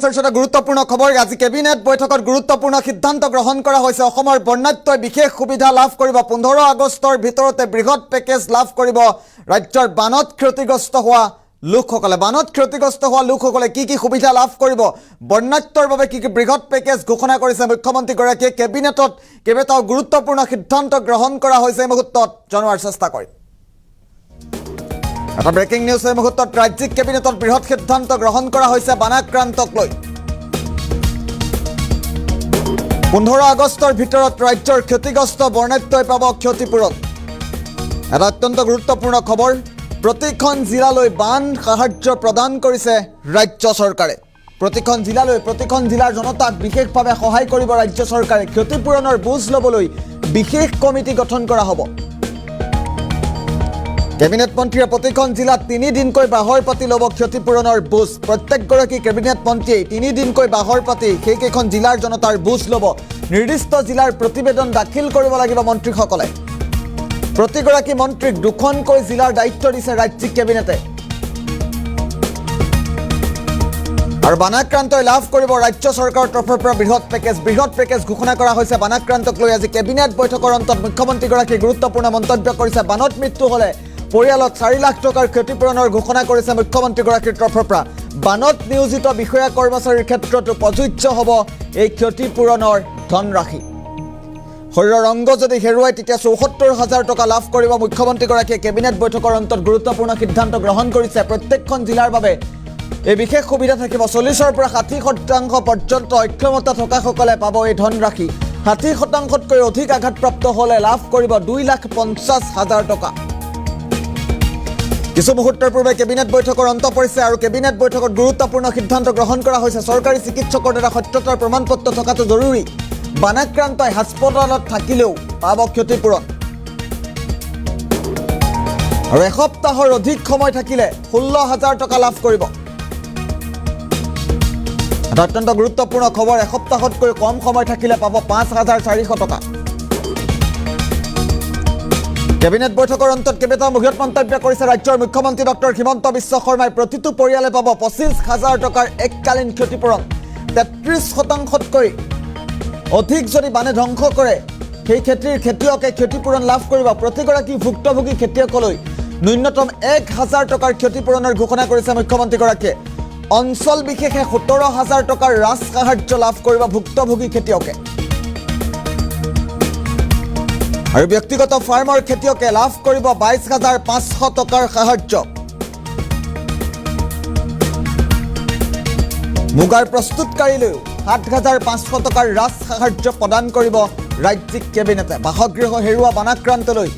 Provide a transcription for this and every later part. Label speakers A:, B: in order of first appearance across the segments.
A: এটা গুৰুত্বপূৰ্ণ খবৰ আজি কেবিনেট বৈঠকত গুৰুত্বপূৰ্ণ সিদ্ধান্ত গ্ৰহণ কৰা হৈছে অসমৰ বন্যাত্মই বিশেষ সুবিধা লাভ কৰিব 15 আগষ্টৰ ভিতৰতে বৃহৎ পেকেজ লাভ কৰিব ৰাজ্যৰ বানত ক্ষতিগ্ৰস্ত হোৱা লোকসকলে কি সুবিধা লাভ কৰিব বন্যাত্মৰ বাবে কি বৃহৎ পেকেজ ঘোষণা কৰিছে মুখ্যমন্ত্ৰী গৰাকীয়ে কেবিনেটত কেইবাটাও গুৰুত্বপূৰ্ণ সিদ্ধান্ত গ্ৰহণ কৰা হৈছে এই মুহূৰ্তত জনোৱাৰ চেষ্টা কৰিম এটা ব্ৰেকিং নিউজ এই মুহূৰ্তত ৰাজ্যিক কেবিনেটত বৃহৎ সিদ্ধান্ত গ্ৰহণ কৰা হৈছে বানাক্ৰান্তক লৈ 15 আগষ্টৰ ভিতৰত ৰাজ্যৰ ক্ষতিগ্ৰস্ত বন্যাত্মই পাব ক্ষতিপূৰণ এটা অত্যন্ত গুৰুত্বপূৰ্ণ খবৰ প্ৰতিখন জিলালৈ বান সাহায্য প্ৰদান কৰিছে ৰাজ্য চৰকাৰে প্ৰতিখন জিলাৰ জনতাক বিশেষভাৱে সহায় কৰিব ৰাজ্য চৰকাৰে ক্ষতিপূৰণৰ বুজ ল'বলৈ বিশেষ কমিটি গঠন কৰা হ'ব কেবিনেট মন্ত্ৰীয়ে প্ৰতিখন জিলাত 3 দিনকৈ বাহৰ পাতি ল'ব ক্ষতিপূৰণৰ বুজ প্ৰত্যেকগৰাকী কেবিনেট মন্ত্ৰীয়ে 3 দিনকৈ বাহৰ পাতি সেইকেইখন জিলাৰ জনতাৰ বুজ ল'ব নিৰ্দিষ্ট জিলাৰ প্ৰতিবেদন দাখিল কৰিব লাগিব মন্ত্ৰীসকলে প্ৰতিগৰাকী মন্ত্ৰীক দুখনকৈ জিলাৰ দায়িত্ব দিছে ৰাজ্যিক কেবিনেটে আৰু বানাক্ৰান্তই লাভ কৰিব ৰাজ্য চৰকাৰৰ তৰফৰ পৰা বৃহৎ পেকেজ ঘোষণা কৰা হৈছে বানাক্ৰান্তক লৈ আজি কেবিনেট বৈঠকৰ অন্তত মুখ্যমন্ত্ৰীগৰাকীয়ে গুৰুত্বপূৰ্ণ মন্তব্য কৰিছে বানত মৃত্যু হ'লে পৰিয়ালত 4 লাখ টকাৰ ক্ষতিপূৰণৰ ঘোষণা কৰিছে মুখ্যমন্ত্ৰীগৰাকীৰ তৰফৰ পৰা বানত নিয়োজিত বিষয়া কৰ্মচাৰীৰ ক্ষেত্ৰতো প্ৰযোজ্য হ'ব এই ক্ষতিপূৰণৰ ধনৰাশি শৰীৰৰ অংগ যদি হেৰুৱাই তেতিয়া ৭৪,০০০ টকা লাভ কৰিব মুখ্যমন্ত্ৰীগৰাকীয়ে কেবিনেট বৈঠকৰ অন্তত গুৰুত্বপূৰ্ণ সিদ্ধান্ত গ্ৰহণ কৰিছে প্ৰত্যেকখন জিলাৰ বাবে এই বিশেষ সুবিধা থাকিব 40ৰ পৰা 60% পৰ্যন্ত অক্ষমতা থকাসকলে পাব এই ধনৰাশি 60%তকৈ অধিক আঘাতপ্ৰাপ্ত হ'লে লাভ কৰিব 2,50,000 টকা কিছু মুহূৰ্তৰ পূৰ্বে কেবিনেট বৈঠকৰ অন্ত পৰিছে আৰু কেবিনেট বৈঠকত গুৰুত্বপূৰ্ণ সিদ্ধান্ত গ্ৰহণ কৰা হৈছে চৰকাৰী চিকিৎসকৰ দ্বাৰা সত্যতাৰ প্ৰমাণপত্ৰ থকাটো জৰুৰী বানাক্ৰান্তই হাস্পতালত থাকিলেও পাব ক্ষতিপূৰণ আৰু এসপ্তাহৰ অধিক সময় থাকিলে 16,000 টকা লাভ কৰিব এটা অত্যন্ত গুৰুত্বপূৰ্ণ খবৰ এসপ্তাহতকৈ কম সময় থাকিলে পাব 5,400 টকা কেবিনেট বৈঠকৰ অন্তত কেইবাটাও বৃহৎ মন্তব্য কৰিছে ৰাজ্যৰ মুখ্যমন্ত্ৰী ডক্টৰ হিমন্ত বিশ্ব শৰ্মাই প্ৰতিটো পৰিয়ালে পাব 25,000 টকাৰ এককালীন ক্ষতিপূৰণ 33%তকৈ অধিক যদি বানে ধ্বংস কৰে সেই খেতিয়কে ক্ষতিপূৰণ লাভ কৰিব প্ৰতিগৰাকী ভুক্তভোগী খেতিয়কলৈ ন্যূনতম 1,000 টকাৰ ক্ষতিপূৰণৰ ঘোষণা কৰিছে মুখ্যমন্ত্ৰীগৰাকীয়ে অঞ্চল বিশেষে 17,000 টকাৰ ৰাজ সাহায্য লাভ কৰিব ভুক্তভোগী খেতিয়কে আৰু ব্যক্তিগত ফাৰ্মৰ খেতিয়কে লাভ কৰিব 22,500 টকাৰ সাহায্য মুগাৰ প্ৰস্তুতকাৰীলৈও 7,500 টকাৰ ৰাজ সাহায্য প্ৰদান কৰিব ৰাজ্যিক কেবিনেটে বাসগৃহ হেৰুৱা বানাক্ৰান্তলৈ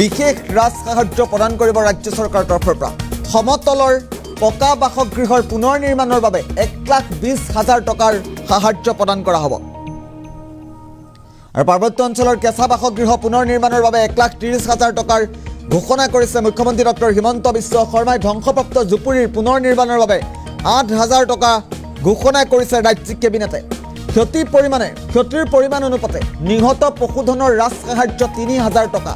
A: বিশেষ ৰাজ সাহায্য প্ৰদান কৰিব ৰাজ্য চৰকাৰৰ তৰফৰ পৰা সমতলৰ পকা বাসগৃহৰ পুনৰ নিৰ্মাণৰ বাবে 1,20,000 টকাৰ সাহায্য প্ৰদান কৰা হ'ব আৰু পাৰ্বত্য অঞ্চলৰ কেঁচা বাসগৃহ পুনৰ নিৰ্মাণৰ বাবে 1,30,000 টকাৰ ঘোষণা কৰিছে মুখ্যমন্ত্ৰী ডক্টৰ হিমন্ত বিশ্ব শৰ্মাই ধ্বংসপ্ৰাপ্ত জুপুৰীৰ পুনৰ নিৰ্মাণৰ বাবে 8,000 টকা ঘোষণা কৰিছে ৰাজ্যিক কেবিনেটে ক্ষতিৰ পৰিমাণ অনুপাতে নিহত পশুধনৰ ৰাজ সাহায্য 3,000 টকা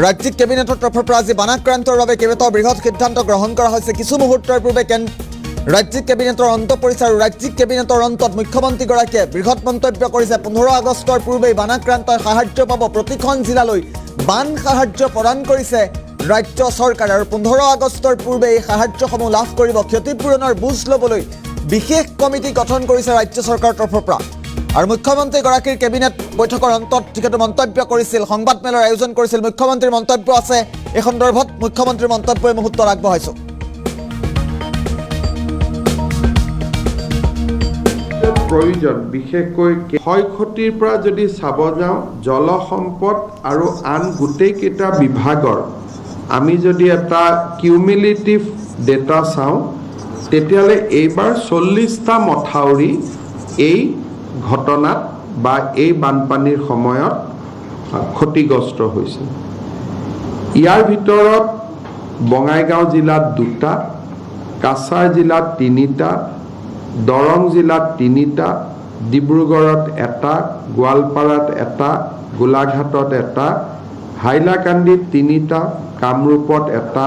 A: ৰাজ্যিক কেবিনেটৰ তৰফৰ পৰা আজি বানাক্ৰান্তৰ বাবে কেইবাটাও বৃহৎ সিদ্ধান্ত গ্ৰহণ কৰা হৈছে কিছু মুহূৰ্তৰ পূৰ্বে ৰাজ্যিক কেবিনেটৰ অন্ত পৰিছে আৰু ৰাজ্যিক কেবিনেটৰ অন্তত মুখ্যমন্ত্ৰীগৰাকীয়ে বৃহৎ মন্তব্য কৰিছে 15 আগষ্টৰ পূৰ্বেই বানাক্ৰান্তই সাহায্য পাব প্ৰতিখন জিলালৈ বান সাহায্য প্ৰদান কৰিছে ৰাজ্য চৰকাৰে আৰু 15 আগষ্টৰ পূৰ্বে এই সাহায্যসমূহ লাভ কৰিব ক্ষতিপূৰণৰ বুজ ল'বলৈ বিশেষ কমিটি গঠন কৰিছে ৰাজ্য চৰকাৰৰ তৰফৰ পৰা আৰু মুখ্যমন্ত্ৰীগৰাকীৰ কেবিনেট বৈঠকৰ অন্তত যিটো মন্তব্য কৰিছিল সংবাদ মেলৰ আয়োজন কৰিছিল মুখ্যমন্ত্ৰীৰ মন্তব্য আছে এই সন্দৰ্ভত মুখ্যমন্ত্ৰীৰ মন্তব্য এই মুহূৰ্তত আগবঢ়াইছোঁ
B: প্ৰয়োজন বিশেষকৈ ক্ষয়ক্ষতিৰ পৰা যদি চাব যাওঁ জলসম্পদ আৰু আন গোটেইকেইটা বিভাগৰ আমি যদি এটা কিউমুলেটিভ ডেটা চাওঁ তেতিয়াহ'লে এইবাৰ 40টা মথাউৰি এই ঘটনাত বা এই বানপানীৰ সময়ত ক্ষতিগ্ৰস্ত হৈছে ইয়াৰ ভিতৰত বঙাইগাঁও জিলাত 2টা কাছাৰ জিলাত 3টা দৰং জিলাত 3টা ডিব্ৰুগড়ত 1টা গোৱালপাৰাত 1টা গোলাঘাটত 1টা হাইলাকান্দিত 3টা কামৰূপত 1টা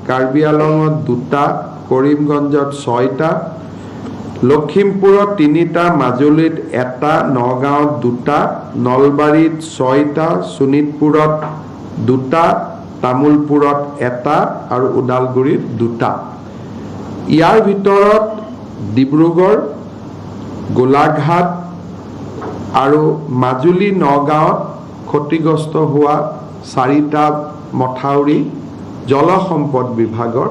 B: কাৰ্বি আংলঙত 2টা, কৰিমগঞ্জত 6টা, লখিমপুৰত 3টা, মাজুলীত 1টা, নগাঁৱত 2টা, নলবাৰীত 6টা, শোণিতপুৰত 2টা, তামুলপুৰত 1টা আৰু ওদালগুৰিত 2টা। ইয়াৰ ভিতৰত ডিব্ৰুগড়, গোলাঘাট আৰু মাজুলী, নগাঁৱত ক্ষতিগ্ৰস্ত হোৱা 4টা মথাউৰি জলসম্পদ বিভাগৰ,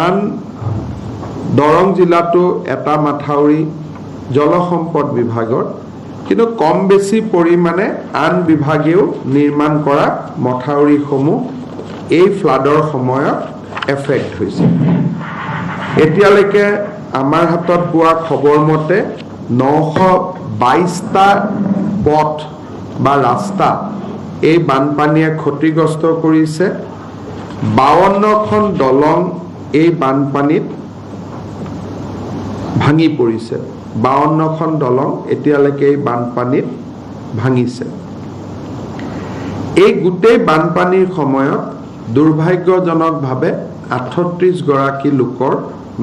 B: আন দৰং জিলাতো 1টা মথাউৰি জলসম্পদ বিভাগৰ, কিন্তু কম বেছি পৰিমাণে আন বিভাগেও নিৰ্মাণ কৰা মথাউৰিসমূহ এই ফ্লাডৰ সময়ত এফেক্ট হৈছে। এতিয়ালৈকে আমাৰ হাতত পোৱা খবৰ মতে 922টা পথ বা ৰাস্তা এই বানপানীয়ে ক্ষতিগ্ৰস্ত কৰিছে। 52খন দলং এই বানপানীত ভাঙি পৰিছে। 52খন দলং এতিয়ালৈকে এই বানপানীত ভাঙিছে। এই গোটেই বানপানীৰ সময়ত দুৰ্ভাগ্যজনকভাৱে 38 গৰাকী লোকৰ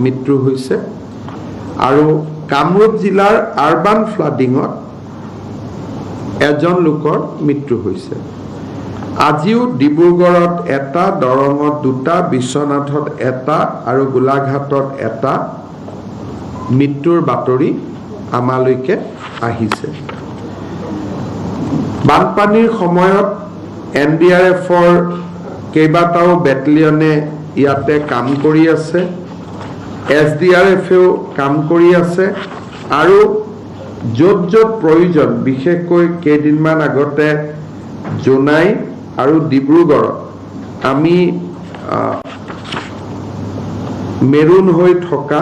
B: মৃত্যু হৈছে আৰু কামৰূপ জিলাৰ আৰবান ফ্লাডিঙত 1জন লোকৰ মৃত্যু হৈছে। আজিও ডিব্ৰুগড়ত 1টা, দৰঙত 2টা, বিশ্বনাথত 1টা আৰু গোলাঘাটত 1টা মৃত্যুৰ বাতৰি আমালৈকে আহিছে। বানপানীৰ সময়ত NDRFৰ কেইবাটাও বেটেলিয়নে ইয়াতে কাম কৰি আছে, SDRFেও কাম কৰি আছে আৰু য'ত য'ত প্ৰয়োজন, বিশেষকৈ কেইদিনমান আগতে জোনাই আৰু ডিব্ৰুগড়ত আমি মেৰুন হৈ থকা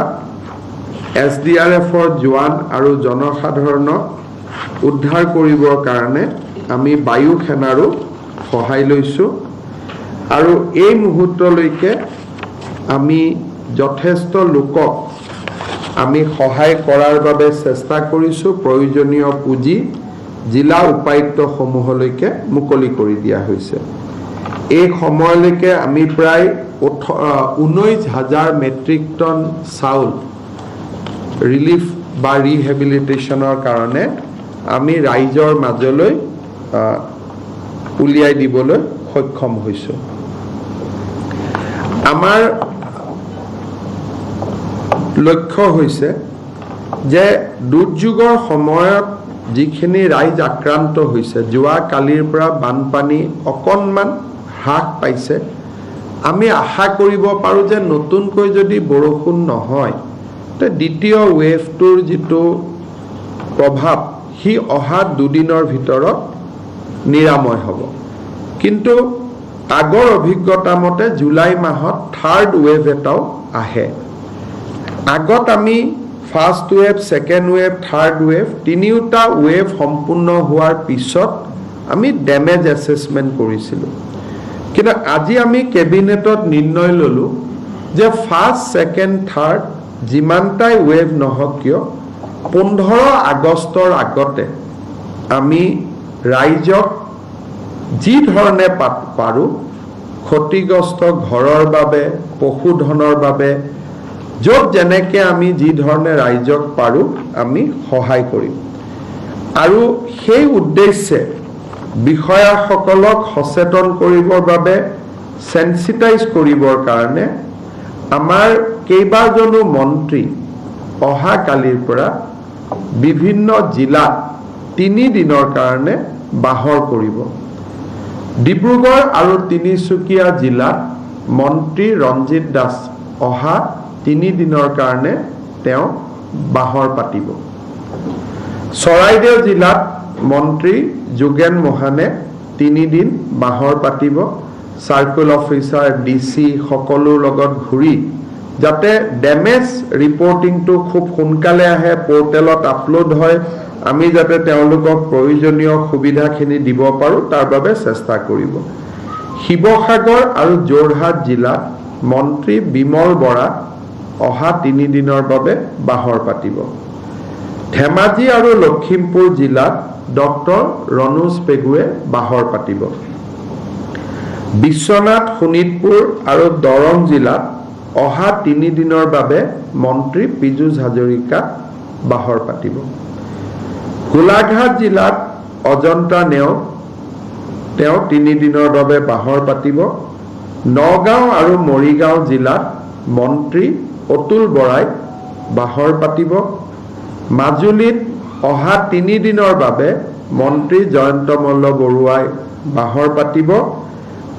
B: SDRFৰ জোৱান আৰু জনসাধাৰণক উদ্ধাৰ কৰিবৰ কাৰণে আমি বায়ু সেনাৰো সহায় লৈছোঁ আৰু এই মুহূৰ্তলৈকে আমি যথেষ্ট লোকক আমি সহায় কৰাৰ বাবে চেষ্টা কৰিছোঁ। প্ৰয়োজনীয় পুঁজি জিলা উপায়ুক্তসমূহলৈকে মুকলি কৰি দিয়া হৈছে। এই সময়লৈকে আমি প্ৰায় 19,000 মেট্ৰিক টন চাউল ৰিলিফ বা ৰিহেবিলিটেশ্যনৰ কাৰণে আমি ৰাইজৰ মাজলৈ উলিয়াই দিবলৈ সক্ষম হৈছোঁ। আমাৰ লক্ষ্য হৈছে যে দুৰ্যোগৰ সময়ত যিখিনি ৰাইজ আক্ৰান্ত হৈছে, যোৱা কালিৰ পৰা বানপানী অকণমান হ্ৰাস পাইছে। আমি আশা কৰিব পাৰোঁ যে নতুনকৈ যদি বৰষুণ নহয়, তে দ্বিতীয় ৱেভটোৰ যিটো প্ৰভাৱ সি অহা 2 দিনৰ ভিতৰত নিৰাময় হ'ব। কিন্তু আগৰ অভিজ্ঞতা মতে জুলাই মাহত 3rd ৱেভ এটাও আহে। আগত আমি first wave, second wave, 3rd wave, তিনিওটা ৱেভ সম্পূৰ্ণ হোৱাৰ পিছত আমি ডেমেজ এছেছমেণ্ট কৰিছিলোঁ। কিন্তু আজি আমি কেবিনেটত নিৰ্ণয় ল'লোঁ যে ফাৰ্ষ্ট, ছেকেণ্ড, 3rd যিমানটাই ৱেভ নহওক কিয় 15 আগষ্টৰ আগতে আমি ৰাইজক যি ধৰণে পাৰোঁ ক্ষতিগ্ৰস্ত ঘৰৰ বাবে, পশুধনৰ বাবে, য'ত যেনেকৈ আমি যি ধৰণে ৰাইজক পাৰোঁ আমি সহায় কৰিম। আৰু সেই উদ্দেশ্যে বিষয়াসকলক সচেতন কৰিবৰ বাবে, সেন্সিটাইজ কৰিবৰ কাৰণে আমাৰ কেইবাজনো মন্ত্ৰী অহা কালিৰ পৰা বিভিন্ন জিলাত 3 দিনৰ কাৰণে বাহৰ কৰিব। ডিব্ৰুগড় আৰু তিনিচুকীয়া জিলাত মন্ত্ৰী ৰঞ্জিত দাস অহা 3 দিনৰ কাৰণে তেওঁ বাহৰ পাতিব। চৰাইদেউ জিলাত মন্ত্ৰী যোগেন মহানে 3 দিন বাহৰ পাতিব। চাৰ্কুল অফিচাৰ, DC সকলোৰ লগত ঘূৰি যাতে ডেমেজ ৰিপৰ্টিংটো খুব সোনকালে আহে, পৰ্টেলত আপলোড হয়, আমি যাতে তেওঁলোকক প্ৰয়োজনীয় সুবিধাখিনি দিব পাৰোঁ তাৰ বাবে চেষ্টা কৰিব। শিৱসাগৰ আৰু যোৰহাট জিলাত মন্ত্ৰী বিমল বৰা অহা 3 দিনৰ বাবে বাহৰ পাতিব। ধেমাজি আৰু লখিমপুৰ জিলাত ডক্টৰ ৰণোজ পেগুৱে বাহৰ পাতিব। বিশ্বনাথ, শোণিতপুৰ আৰু দৰং জিলাত অহা 3 দিনৰ বাবে মন্ত্ৰী পীযুষ হাজৰিকা বাহৰ পাতিব। গোলাঘাট জিলাত অজন্তা নেওগ তেওঁ 3 দিনৰ বাবে বাহৰ পাতিব। নগাঁও আৰু মৰিগাঁও জিলাত মন্ত্ৰী অতুল বৰাই বাহৰ পাতিব। মাজুলীত অহা 3 দিনৰ বাবে মন্ত্ৰী জয়ন্ত মল্ল বৰুৱাই বাহৰ পাতিব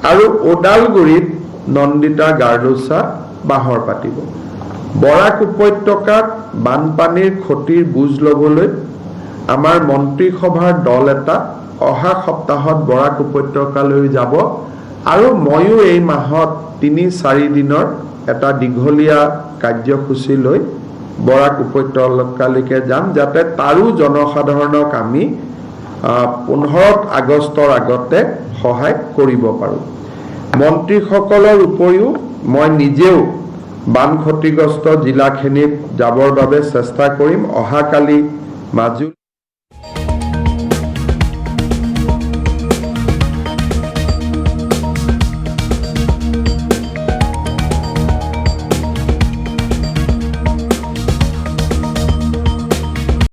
B: আৰু ওদালগুৰিত নন্দিতা গাৰ্ডোছা বাহৰ পাতিব। বৰাক উপত্যকাত বানপানীৰ ক্ষতিৰ বুজ ল'বলৈ আমাৰ মন্ত্ৰীসভাৰ দল এটা অহা সপ্তাহত বৰাক উপত্যকালৈ যাব আৰু ময়ো এই মাহত 3-4 দিনৰ এটা দীঘলীয়া কাৰ্যসূচী লৈ বৰাক উপত্যকালৈকে যাম, যাতে তাৰো জনসাধাৰণক আমি 15 আগষ্টৰ আগতে সহায় কৰিব পাৰোঁ। মন্ত্ৰীসকলৰ উপৰিও মই নিজেও বান ক্ষতিগ্ৰস্ত জিলাখিনিত যাবৰ বাবে চেষ্টা কৰিম। অহাকালি মাজুলী